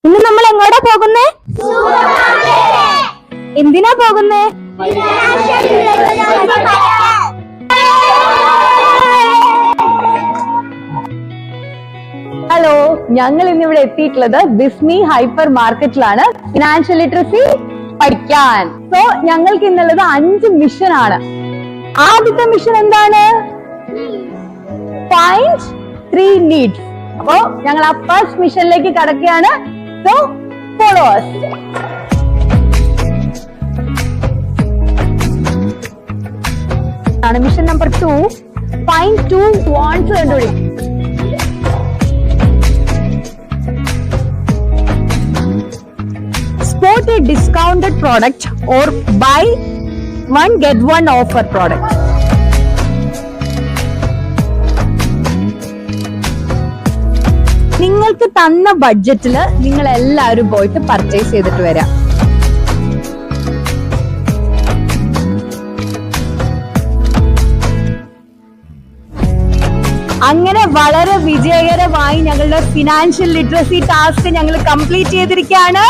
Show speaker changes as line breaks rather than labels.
ഇന്ന് നമ്മൾ എങ്ങോട്ടാ പോകുന്നേ? എന്തിനാ പോകുന്നേ? ഹലോ, ഞങ്ങൾ ഇന്നിവിടെ എത്തിയിട്ടുള്ളത് ബിസ്മി ഹൈപ്പർ മാർക്കറ്റിലാണ് ഫിനാൻഷ്യൽ ലിറ്ററസി പഠിക്കാൻ. സോ ഞങ്ങൾക്ക് ഇന്നുള്ളത് 5 മിഷൻ ആണ്. ആദ്യത്തെ മിഷൻ എന്താണ്? Find 3 needs. അപ്പോ ഞങ്ങൾ ആ ഫസ്റ്റ് മിഷനിലേക്ക് കടക്കുകയാണ്. So follow us. ആണ് മിഷൻ നമ്പർ 2. ഫൈൻഡ് 2 വാണ്ട്സ് കണ്ടുപിടിക്കും. Spot a discounted product or buy one get one offer product. നിങ്ങൾക്ക് തന്ന ബഡ്ജറ്റില് നിങ്ങൾ എല്ലാവരും പോയിട്ട് പർച്ചേസ് ചെയ്തിട്ട് വരാം. അങ്ങനെ വളരെ വിജയകരമായി ഞങ്ങളുടെ ഫിനാൻഷ്യൽ ലിറ്ററസി ടാസ്ക് ഞങ്ങൾ കംപ്ലീറ്റ് ചെയ്തിരിക്കുകയാണ്.